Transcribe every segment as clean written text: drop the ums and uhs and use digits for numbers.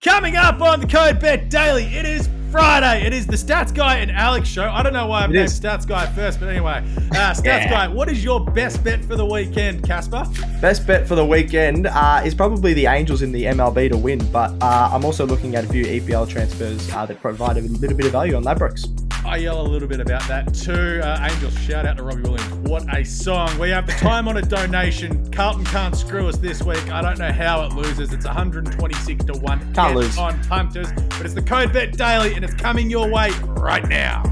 Coming up on the Code Bet Daily, it is Friday. It is the Stats Guy and Alex show. I don't know why I'm named Stats Guy first, but anyway. Stats Guy, what is your best bet for the weekend, Casper? Best bet for the weekend is probably the Angels in the MLB to win, but I'm also looking at a few EPL transfers that provide a little bit of value on Ladbrokes. I yell a little bit about that too. Angels, shout out to Robbie Williams. What a song. We have the time on a donation. Carlton can't screw us this week. I don't know how it loses. It's 126 to 1. Can't lose. On punters. But it's the Code Bet Daily and it's coming your way right now.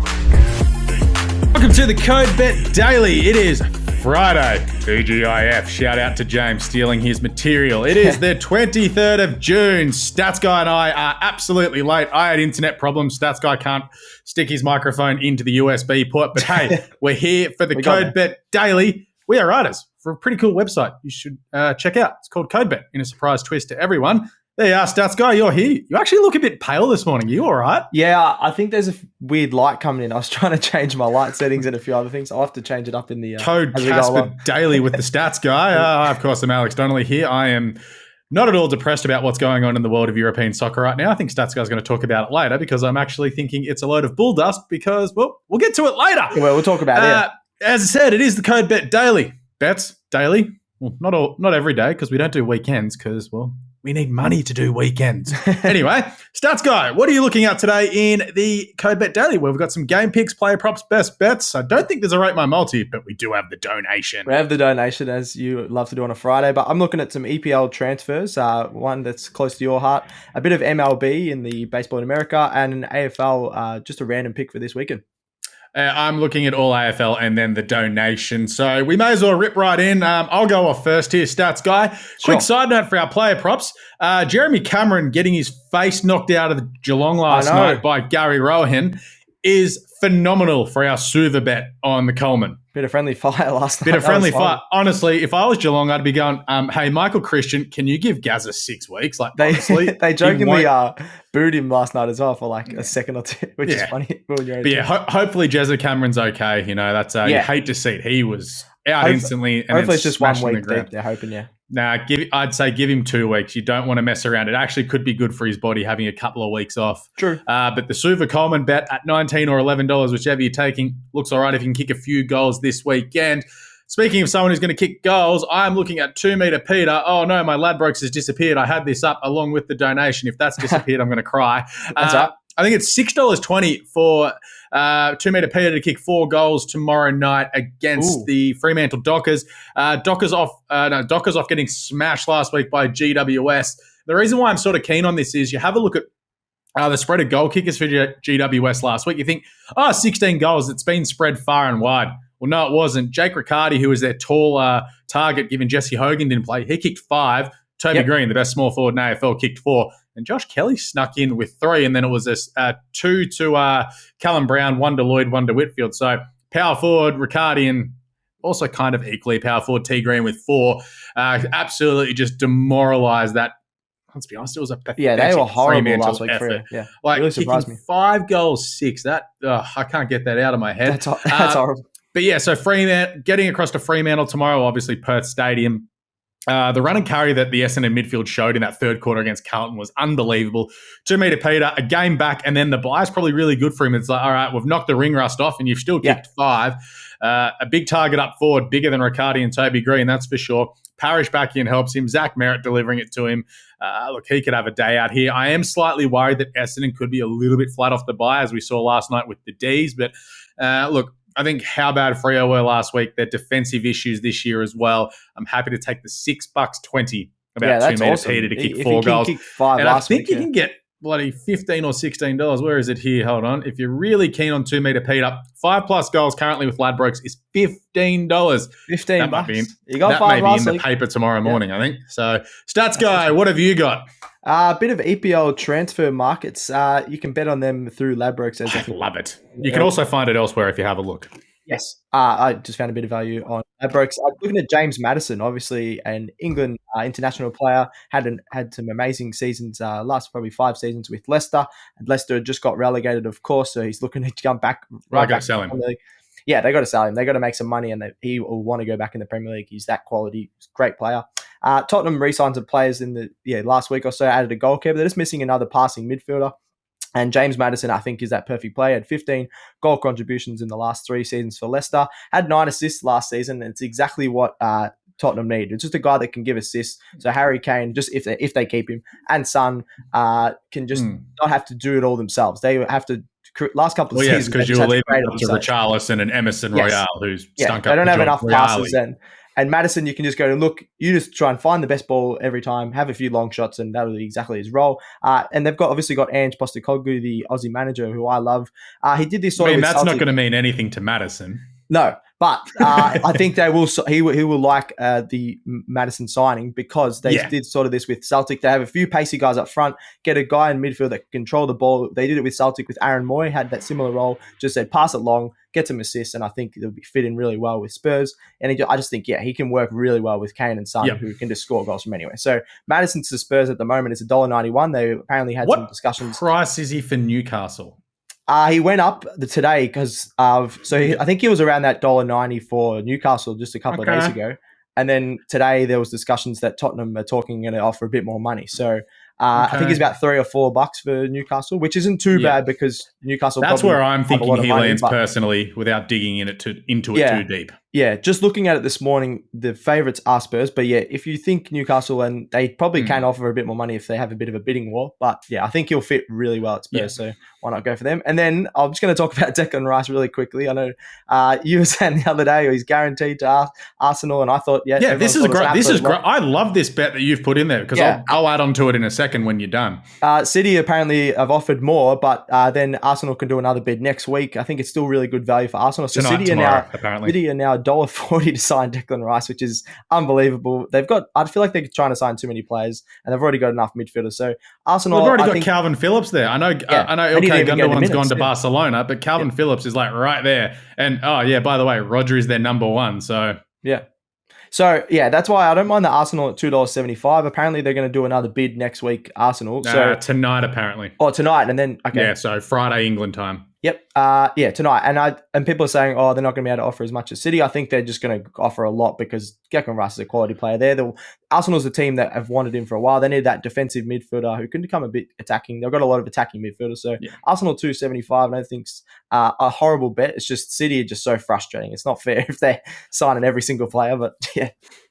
Welcome to the Code Bet Daily. It is Friday. TGIF. Shout out to Jaymz stealing his material. It is the 23rd of June. Stats Guy and I are absolutely late. I had internet problems. Stats Guy can't stick his microphone into the USB port. But hey, we're here for the Code Bet Daily. We are writers for a pretty cool website you should check out. It's called Code Bet in a surprise twist to everyone. There you are, Stats Guy. You're here. You actually look a bit pale this morning. Are you all right? Yeah, I think there's a weird light coming in. I was trying to change my light settings and a few other things. I'll have to change it up in the Code Casper Daily with the Stats Guy. Of course, I'm Alex Donnelly here. I am not at all depressed about what's going on in the world of European soccer right now. I think Stats Guy's going to talk about it later because I'm actually thinking it's a load of bull dust because, well, we'll get to it later. Well, we'll talk about it. As I said, it is the Code Bet Daily. Bets daily. Well, not every day because we don't do weekends because, well, we need money to do weekends. Anyway, Stats Guy, what are you looking at today in the Code Bet Daily where we've got some game picks, player props, best bets? I don't think there's a Rate My Multi, but we do have the donation. We have the donation, as you love to do on a Friday, but I'm looking at some EPL transfers, one that's close to your heart, a bit of MLB in the baseball in America, and an AFL, just a random pick for this weekend. I'm looking at all AFL and then the donation. So we may as well rip right in. I'll go off first here, Stats Guy. Quick side note for our player props. Jeremy Cameron getting his face knocked out of the Geelong last night by Gary Rohan is phenomenal for our Suva bet on the Coleman. Bit of friendly fire last night. Bit of friendly fire. Honestly, if I was Geelong, I'd be going, hey, Michael Christian, can you give Gazza 6 weeks? Like, honestly. They jokingly booed him last night as well for like a second or two, which is funny. But yeah, hopefully Jezza Cameron's okay. You know, that's you hate to see it. He was out instantly. And hopefully it's just 1 week deep. They're hoping, Nah, I'd say give him 2 weeks. You don't want to mess around. It actually could be good for his body having a couple of weeks off. True. But the Suva Coleman bet at $19 or $11, whichever you're taking, looks all right if you can kick a few goals this weekend. Speaking of someone who's going to kick goals, I'm looking at 2 Meter Peter. Oh no, my Ladbrokes has disappeared. I had this up along with the donation. If that's disappeared, I'm going to cry. That's up. I think it's $6.20 for 2 Meter Peter to kick 4 goals tomorrow night against the Fremantle Dockers. Dockers off getting smashed last week by GWS. The reason why I'm sort of keen on this is you have a look at the spread of goal kickers for GWS last week. You think, 16 goals. It's been spread far and wide. Well, no, it wasn't. Jake Riccardi, who was their tall target, given Jesse Hogan didn't play, he kicked 5. Toby Green, the best small forward in AFL, kicked 4. And Josh Kelly snuck in with 3. And then it was 2 to Callum Brown, 1 to Lloyd, 1 to Whitfield. So power forward, Riccardi, and also kind of equally power forward, T Green with 4. Absolutely just demoralised that. Let's be honest, it was a pathetic they were horrible last week. Like really surprised kicking me. 5 goals, 6. That I can't get that out of my head. That's horrible. But yeah, so Fremantle getting across to Fremantle tomorrow, obviously Perth Stadium. The run and carry that the Essendon midfield showed in that third quarter against Carlton was unbelievable. 2 Meter Peter, a game back, and then the bye's probably really good for him. It's like, all right, we've knocked the ring rust off, and you've still kicked 5. A big target up forward, bigger than Riccardi and Toby Green, that's for sure. Parrish back in helps him. Zach Merritt delivering it to him. Look, he could have a day out here. I am slightly worried that Essendon could be a little bit flat off the bye, as we saw last night with the Ds. But look, I think how bad Freo were last week, their defensive issues this year as well. I'm happy to take the $6.20 about 2 Meter Peter to kick 4 goals. Kick 5 and I think you can get bloody $15 or $16. Where is it here? Hold on. If you're really keen on 2 Meter Peter, 5+ goals currently with Ladbrokes is $15. $15 might be in, you got that 5 may be in the week. paper tomorrow morning, I think. So, Stats Guy, what have you got? A bit of EPL transfer markets. You can bet on them through Ladbrokes. I love it. You can also find it elsewhere if you have a look. Yes. I just found a bit of value on Ladbrokes. I'm looking at James Maddison, obviously an England international player, had some amazing seasons, last probably 5 seasons with Leicester. And Leicester just got relegated, of course, so he's looking to come back. Right, got to sell him. Yeah, they got to sell him. They got to make some money, and he will want to go back in the Premier League. He's that quality. He's a great player. Tottenham re-signed some players in the last week or so, added a goalkeeper. They're just missing another passing midfielder. And Jaymz Maddison, I think, is that perfect player. Had 15 goal contributions in the last 3 seasons for Leicester. Had 9 assists last season, and it's exactly what Tottenham need. It's just a guy that can give assists. So Harry Kane, just if they keep him, and Son can just not have to do it all themselves. They have to. Last couple of seasons, because you were leaving up to Richarlison and Emerson Royale, who's stunk up. They don't have enough passes and Maddison, you can just go to look. You just try and find the best ball every time, have a few long shots, and that'll be exactly his role. And they've obviously got Ange Postecoglou, the Aussie manager, who I love. He did this sort of. That's not going to mean anything to Maddison. No, but I think they will. He will like the Maddison signing because they did sort of this with Celtic. They have a few pacey guys up front, get a guy in midfield that can control the ball. They did it with Celtic with Aaron Moy, had that similar role. Just said pass it long, get some assists, and I think it'll be fit in really well with Spurs. And I just think he can work really well with Kane and Son, who can just score goals from anywhere. So Maddison to Spurs at the moment is $1.91. They apparently had some discussions. What price is he for Newcastle? He went up today because I think he was around that $1.90 for Newcastle just a couple of days ago. And then today there was discussions that Tottenham are talking going to offer a bit more money. So I think it's about $3 or $4 for Newcastle, which isn't too bad because Newcastle. That's where I'm thinking he lands personally, without digging into it too deep. Yeah, just looking at it this morning, the favourites are Spurs. But if you think Newcastle, and they probably can offer a bit more money if they have a bit of a bidding war. But I think he'll fit really well at Spurs. So why not go for them? And then I'm just going to talk about Declan Rice really quickly. I know you were saying the other day he's guaranteed to Arsenal, and I thought, this is great. This is great. I love this bet that you've put in there because I'll add on to it in a second when you're done. City apparently have offered more, but then Arsenal can do another bid next week. I think it's still really good value for Arsenal. So City are now $1.40 to sign Declan Rice, which is unbelievable. I feel like they're trying to sign too many players, and they've already got enough midfielders. So Arsenal, they've already got Calvin Phillips there. I know Ilkay Gundogan's gone to Barcelona, but Calvin Phillips is like right there. And by the way, Rodri is their number one. So that's why I don't mind the Arsenal at $2.75. Apparently, they're going to do another bid next week, Arsenal. Tonight, apparently. Oh, tonight, and then so Friday England time. Yep. Tonight. And people are saying, they're not going to be able to offer as much as City. I think they're just going to offer a lot because Declan Rice is a quality player there. Arsenal's the team that have wanted him for a while. They need that defensive midfielder who can become a bit attacking. They've got a lot of attacking midfielders. So Arsenal $2.75, I don't think's a horrible bet. It's just City are just so frustrating. It's not fair if they're signing every single player, but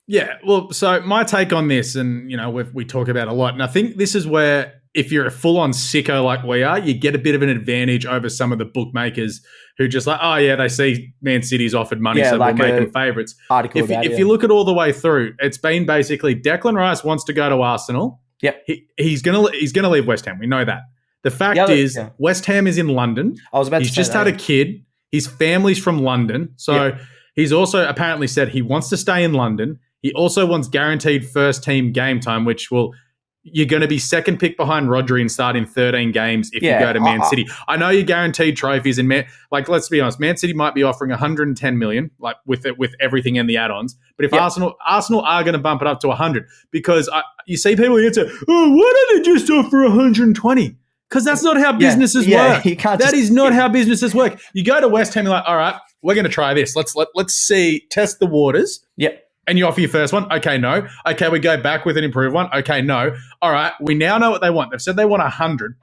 Yeah, well, so my take on this, and we talk about it a lot, and I think this is where if you're a full-on sicko like we are, you get a bit of an advantage over some of the bookmakers who just they see Man City's offered money, so we'll make them favourites. If you look at all the way through, it's been basically Declan Rice wants to go to Arsenal. Yep. He's gonna leave West Ham. We know that. The fact is, West Ham is in London. He's just had a kid. His family's from London, so he's also apparently said he wants to stay in London. He also wants guaranteed first-team game time, which you're going to be second pick behind Rodri and start in 13 games if you go to Man City. I know you're guaranteed trophies, and let's be honest, Man City might be offering 110 million, like with everything and the add-ons. But if Arsenal are going to bump it up to 100, because you see people answer, why don't they just offer 120? Because that's not how businesses work. That is not how businesses work. You go to West Ham, you're like, all right, we're going to try this. Let's see, test the waters. Yep. And you offer your first one. Okay, no. Okay, we go back with an improved one. Okay, no. All right, we now know what they want. They've said they want 100,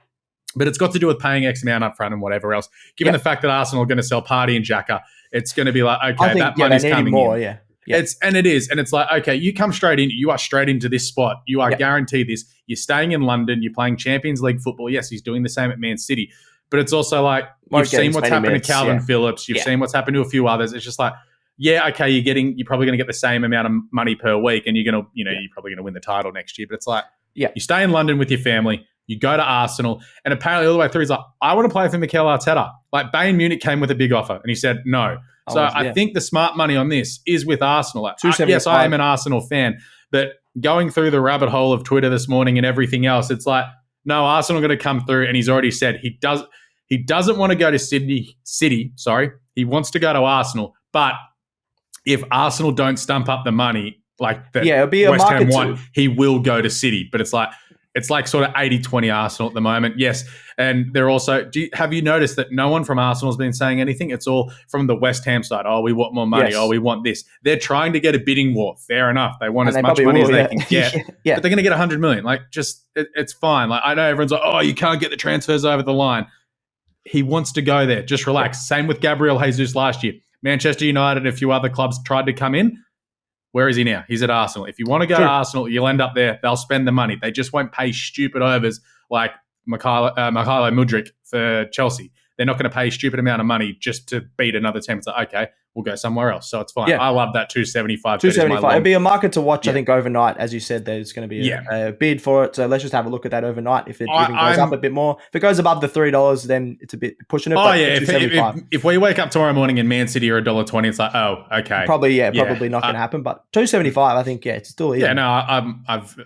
but it's got to do with paying X amount up front and whatever else. Given the fact that Arsenal are going to sell Partey and Xhaka, it's going to be like, okay, that money's coming more, in. It is. And it's like, okay, you come straight in. You are straight into this spot. You are guaranteed this. You're staying in London. You're playing Champions League football. Yes, he's doing the same at Man City. But it's also like, you've seen what's happened to Calvin Phillips. You've seen what's happened to a few others. It's just like, okay, you're probably going to get the same amount of money per week, and you're going to, you're probably going to win the title next year. But it's like, you stay in London with your family, you go to Arsenal, and apparently all the way through, he's like, I want to play for Mikel Arteta. Like Bayern Munich came with a big offer, and he said no. I think the smart money on this is with Arsenal. Yes, I am an Arsenal fan, but going through the rabbit hole of Twitter this morning and everything else, it's like, no, Arsenal are going to come through, and he's already said he doesn't want to go to City. He wants to go to Arsenal, but if Arsenal don't stump up the money like that it'll be a West Ham market want, he will go to City. But it's like, It's like sort of 80-20 Arsenal at the moment. Yes. And they're also, have you noticed that no one from Arsenal has been saying anything? It's all from the West Ham side. Oh, we want more money. Yes. Oh, we want this. They're trying to get a bidding war. Fair enough. They want as much money as they can get. Yeah. But they're going to get 100 million. Like, it's fine. Like, I know everyone's like, oh, you can't get the transfers over the line. He wants to go there. Just relax. Yeah. Same with Gabriel Jesus last year. Manchester United and a few other clubs tried to come in. Where is he now? He's at Arsenal. If you want to go to Arsenal, you'll end up there. They'll spend the money. They just won't pay stupid overs like Mykhailo Mudryk for Chelsea. They're not going to pay a stupid amount of money just to beat another team. It's like, okay, we'll go somewhere else. So it's fine. Yeah. I love that 275. 275. It'd be a market to watch, I think, overnight. As you said, there's going to be a bid for it. So let's just have a look at that overnight. If it even goes up a bit more. If it goes above the $3, then it's a bit pushing it. Oh, yeah. If we wake up tomorrow morning and Man City are $1.20, it's like, oh, okay. Probably not going to happen. But 275, I think, it's still even. Yeah, no, I've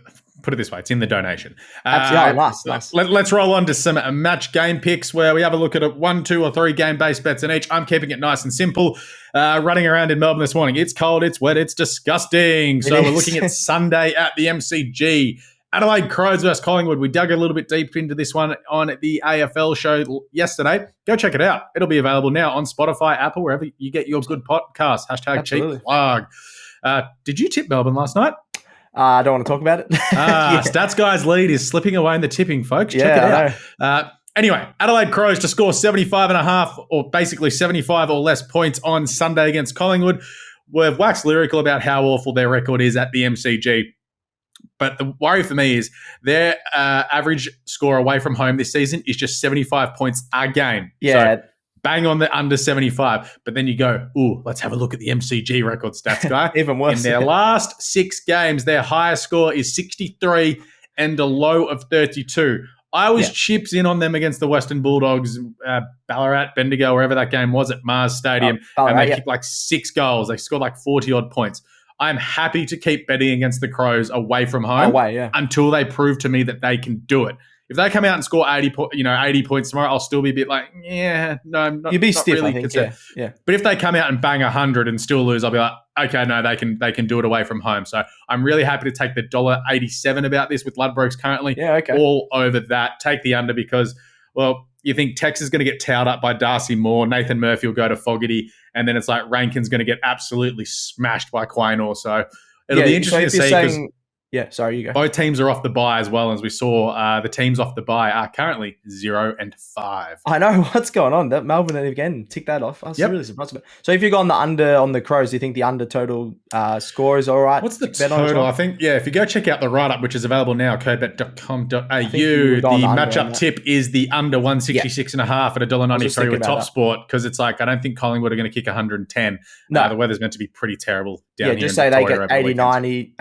put it this way, it's in the donation. Nice. Let's roll on to some match game picks where we have a look at 1, 2, or 3 game-based bets in each. I'm keeping it nice and simple. Running around in Melbourne this morning. It's cold, it's wet, it's disgusting. So we're looking at Sunday at the MCG. Adelaide Crows versus Collingwood. We dug a little bit deep into this one on the AFL show yesterday. Go check it out. It'll be available now on Spotify, Apple, wherever you get your good podcasts. #cheap plug. Did you tip Melbourne last night? I don't want to talk about it. Stats Guy's lead is slipping away in the tipping, folks. Check it out. Anyway, Adelaide Crows to score 75.5 or basically 75 or less points on Sunday against Collingwood. We've waxed lyrical about how awful their record is at the MCG. But the worry for me is their average score away from home this season is just 75 points a game. Yeah. So bang on the under 75. But then you go, let's have a look at the MCG record, Stats Guy. Even worse. In their last 6 games, their highest score is 63 and a low of 32. I was chips in on them against the Western Bulldogs, Ballarat, Bendigo, wherever that game was at Mars Stadium. And they kicked like 6 goals. They scored like 40-odd points. I'm happy to keep betting against the Crows away from home until they prove to me that they can do it. If they come out and score 80 points tomorrow, I'll still be a bit like, no, I'm not. You'd be not stiff, really I think. concerned. Yeah. But if they come out and bang 100 and still lose, I'll be like, okay, no, they can do it away from home. So I'm really happy to take the $1.87 about this with Ladbrokes currently. Yeah, okay. All over that. Take the under because, well, you think Tex is going to get towed up by Darcy Moore, Nathan Murphy will go to Fogarty, and then it's like Rankin's going to get absolutely smashed by Quaynor. So it'll be interesting to see because sorry, you go. Both teams are off the bye as well. As we saw, the teams off the bye are currently 0-5. I know what's going on. That Melbourne again tick that off. I was really surprised about it. So if you go on the under on the Crows, do you think the under total score is all right? What's the total? I think if you go check out the write-up, which is available now, codebet.com.au, the matchup tip is the under 166.5 at $1.93 with Top Sport because it's like I don't think Collingwood are going to kick 110. No, the weather's meant to be pretty terrible down here. Just say they get 80-90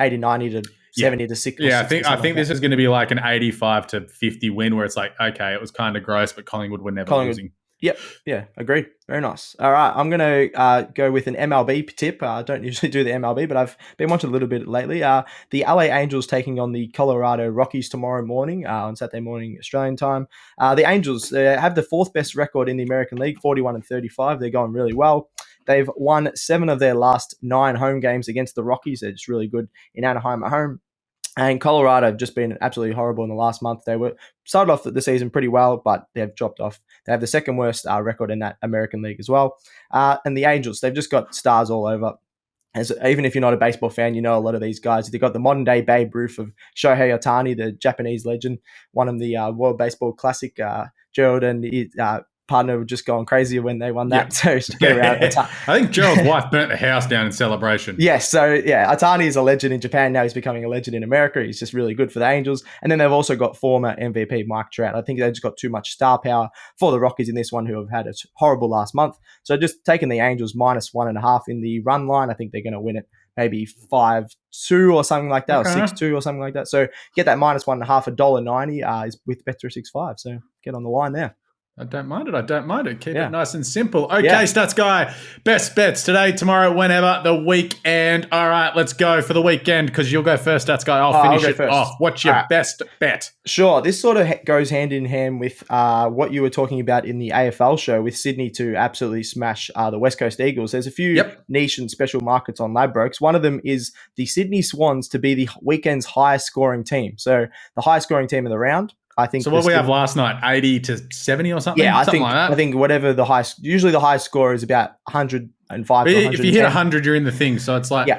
to 70 to 60. Yeah, I think this is going to be like an 85 to 50 win where it's like, okay, it was kind of gross, but Collingwood were never losing. Yep. Yeah, agreed. Very nice. All right, I'm going to go with an MLB tip. I don't usually do the MLB, but I've been watching a little bit lately. The LA Angels taking on the Colorado Rockies tomorrow morning on Saturday morning Australian time. The Angels have the 4th best record in the American League, 41-35. They're going really well. They've won 7 of their last 9 home games against the Rockies. They're just really good in Anaheim at home. And Colorado have just been absolutely horrible in the last month. They were started off the season pretty well, but they've dropped off. They have the 2nd worst record in that American League as well. And the Angels, they've just got stars all over. Even if you're not a baseball fan, you know a lot of these guys. They've got the modern-day Babe Ruth of Shohei Ohtani, the Japanese legend, won him the World Baseball Classic. Gerald and his partner were just going crazy when they won that. So to get around, I think Gerald's wife burnt the house down in celebration. Yes, Ohtani is a legend in Japan. Now he's becoming a legend in America. He's just really good for the Angels. And then they've also got former MVP Mike Trout. I think they've just got too much star power for the Rockies in this one, who have had a horrible last month. So just taking the Angels -1.5 in the run line, I think they're going to win it. Maybe 5-2 or something like that, or 6-2 or something like that. So get that -1.5, $1.90 is with Bet365. So get on the line there. I don't mind it. I don't mind it. Keep Yeah. it nice and simple. Okay, Yeah. Stats Guy. Best bets today, tomorrow, whenever, the weekend. All right, let's go for the weekend because you'll go first, Stats Guy. I'll finish it off. What's your best bet? Sure. This sort of goes hand in hand with what you were talking about in the AFL show with Sydney to absolutely smash the West Coast Eagles. There's a few niche and special markets on Ladbrokes. One of them is the Sydney Swans to be the weekend's highest scoring team. So the highest scoring team of the round. I think. So what we have last night, 80 to 70 or something? Yeah, something like that. I think whatever the highest, usually the highest score is about 105 to 110. If you hit 100, you're in the thing. So it's like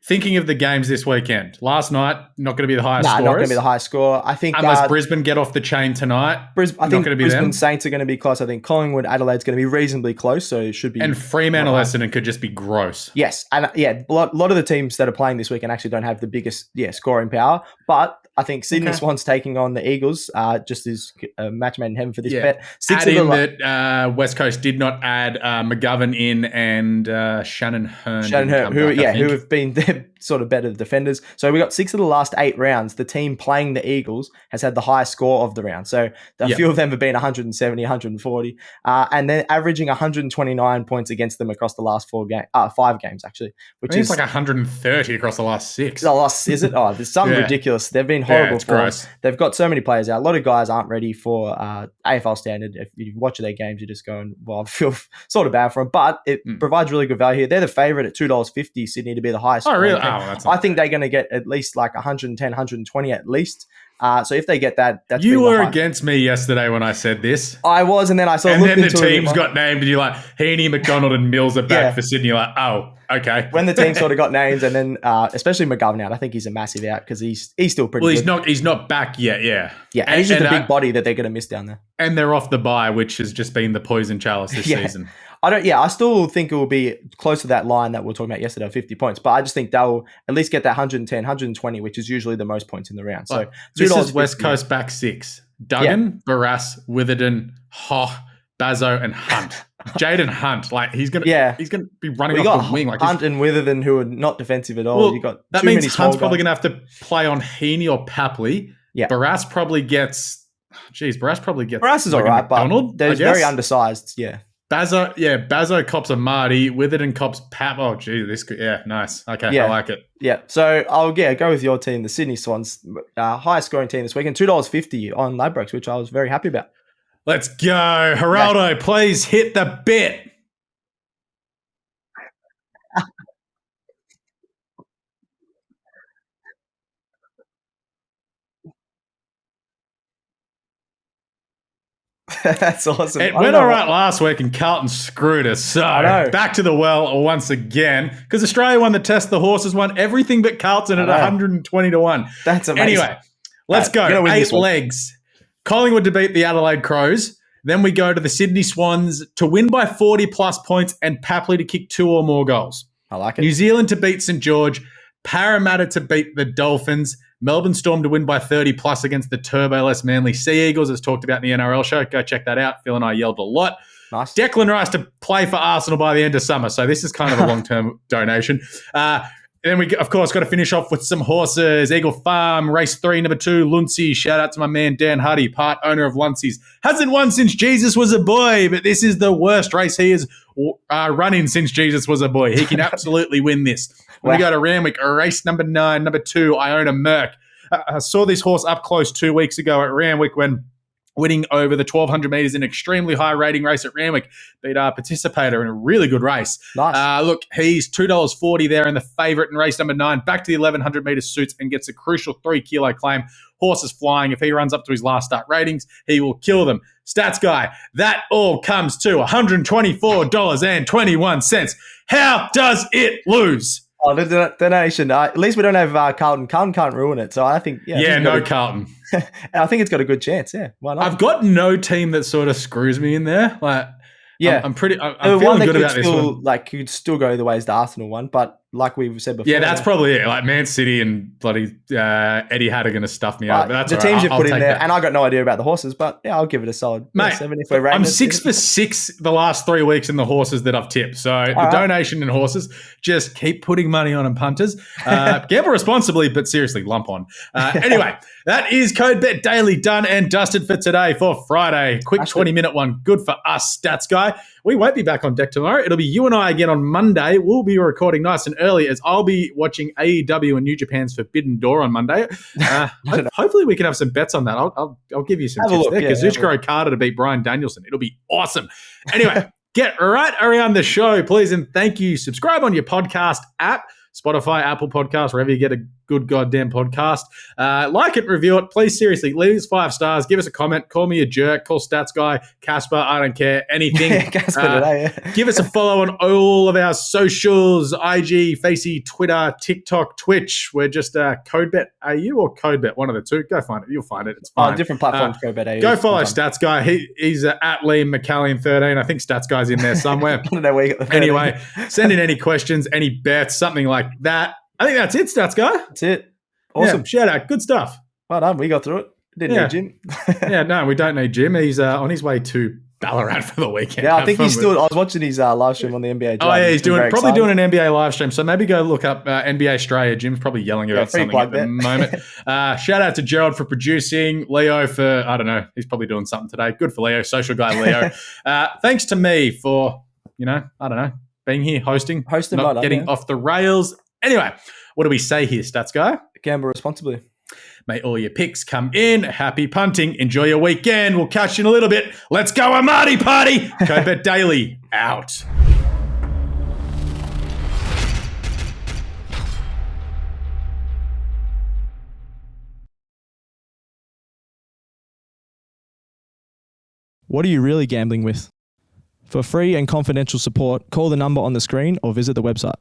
thinking of the games this weekend. Last night, not going to be the highest score. Not going to be the highest score. I think unless Brisbane get off the chain tonight. I think Brisbane Saints are going to be close. I think Collingwood, Adelaide's going to be reasonably close, so it should be. And Fremantle, Essendon could just be gross. Yes, and a lot of the teams that are playing this weekend actually don't have the biggest scoring power, but I think Sydney Swans taking on the Eagles just is a match made in heaven for this bet. That West Coast did not add McGovern in and Shannon Hearn. Who have been sort of better defenders. So we got 6 of the last 8 rounds. The team playing the Eagles has had the highest score of the round. So a few of them have been 170, 140, and they're averaging 129 points against them across the last 5 games actually, which is like 130 across the last 6. Is it? Oh, there's something ridiculous. They've been horrible for us. They've got so many players out. A lot of guys aren't ready for AFL standard. If you watch their games, you're just going, well, I feel sort of bad for them, but it provides really good value here. They're the favourite at $2.50, Sydney to be the highest. Oh, really? That's I think they're going to get at least like 110, 120 at least. So if they get that, that's you were against me yesterday when I said this. I was, and then I saw. And then the teams got named, and you're like, Heaney, McDonald, and Mills are back for Sydney. You're like, oh, okay. When the team sort of got names, and then especially McGovern out, I think he's a massive out because he's still pretty. Well, he's not back yet. Yeah, and he's just a big body that they're going to miss down there. And they're off the bye, which has just been the poison chalice this season. I still think it will be close to that line that we were talking about yesterday, 50 points. But I just think they'll at least get that 110, 120, which is usually the most points in the round. So this is West Coast back 6. Duggan, Barras, Witherden, Hoch, Bazzo, and Hunt. Jaden Hunt, like he's gonna be running off the wing. Like Hunt and Witherden, who are not defensive at all. Well, you got that means Hunt's probably gonna have to play on Heaney or Papley. Yeah, Barras probably gets. Barras is all right, but they're very undersized. Yeah. Bazzo cops a Marty, Witherden cops Pap. Oh, gee, nice. Okay, I like it. Yeah, so I'll go with your team, the Sydney Swans, highest scoring team this weekend, $2.50 on Ladbrokes, which I was very happy about. Let's go. Geraldo, please hit the bit. That's awesome. It went all right last week and Carlton screwed us. So back to the well once again because Australia won the test. The horses won everything but Carlton at 120 to 1. That's amazing. Anyway, let's go. 8 legs. Collingwood to beat the Adelaide Crows. Then we go to the Sydney Swans to win by 40 plus points and Papley to kick 2 or more goals. I like it. New Zealand to beat St. George. Parramatta to beat the Dolphins. Melbourne Storm to win by 30 plus against the turbo-less Manly Sea Eagles, as talked about in the NRL show. Go check that out. Phil and I yelled a lot. Nice. Declan Rice to play for Arsenal by the end of summer. So this is kind of a long-term donation. Then we, of course, got to finish off with some horses. Eagle Farm, race 3, number 2, Luncey. Shout out to my man, Dan Huddy, part owner of Luncey's. Hasn't won since Jesus was a boy, but this is the worst race he has run in since Jesus was a boy. He can absolutely win this. When we go to Randwick, race number 9, number 2, Iona Merck. I saw this horse up close 2 weeks ago at Randwick when winning over the 1,200 metres in an extremely high rating race at Randwick. Beat our participator in a really good race. Nice. Look, he's $2.40 there in the favourite in race number 9. Back to the 1,100 metre suits and gets a crucial 3-kilo claim. Horse is flying. If he runs up to his last start ratings, he will kill them. Stats guy, that all comes to $124.21. How does it lose? Oh, the donation. At least we don't have Carlton. Carlton can't ruin it. So I think, Carlton. I think it's got a good chance. Yeah, why not? I've got no team that sort of screws me in there. Like, I'm feeling good about this one. Like, could still go the way as the Arsenal one, but like we said before. Yeah, that's probably it. Like Man City and bloody Eddie Hatter going to stuff me over. That's the all teams right. you've put in there, that. and I got no idea about the horses, but yeah, I'll give it a solid Mate, 7 if we're I'm 6 for 6 the last 3 weeks in the horses that I've tipped. So the donation in horses, just keep putting money on and punters. Gamble responsibly, but seriously, lump on. Anyway, that is Code Bet Daily done and dusted for today for Friday. Quick 20-minute one. Good for us, Stats Guy. We won't be back on deck tomorrow. It'll be you and I again on Monday. We'll be recording nice and early as I'll be watching AEW and New Japan's Forbidden Door on Monday. Hopefully we can have some bets on that. I'll give you some tips there. Kazuchika Okada to beat Bryan Danielson. It'll be awesome. Anyway, get right around the show, please, and thank you. Subscribe on your podcast app, Spotify, Apple Podcasts, wherever you get a good goddamn podcast. Like it, review it. Please, seriously, leave us 5 stars. Give us a comment. Call me a jerk. Call Stats Guy, Casper. I don't care. Anything. Casper today, yeah. Give us a follow on all of our socials, IG, Facey, Twitter, TikTok, Twitch. We're just CodeBet AU or CodeBet, one of the two. Go find it. You'll find it. It's fine. Different platforms, CodeBet AU. Go follow Stats Guy. He's at Liam McAllion 13. I think Stats Guy's in there somewhere. I don't know where you got the Anyway, send in any questions, any bets, something like that. I think that's it, Stats Guy. That's it. Awesome. Yeah, shout out. Good stuff. Well done. We got through it. Didn't need Jim. Yeah, no, we don't need Jim. He's on his way to Ballarat for the weekend. Yeah, I think he's still. I was watching his live stream on the NBA. Oh yeah, he's probably doing an NBA live stream. So maybe go look up NBA Australia. Jim's probably yelling about something at the moment. Shout out to Gerald for producing. Leo for, I don't know, he's probably doing something today. Good for Leo, social guy Leo. Thanks to me for, I don't know, being here, hosting not getting off the rails. Anyway, what do we say here, Stats Guy? Gamble responsibly. May all your picks come in. Happy punting. Enjoy your weekend. We'll catch you in a little bit. Let's go, Amati Party. Code Bet Daily out. What are you really gambling with? For free and confidential support, call the number on the screen or visit the website.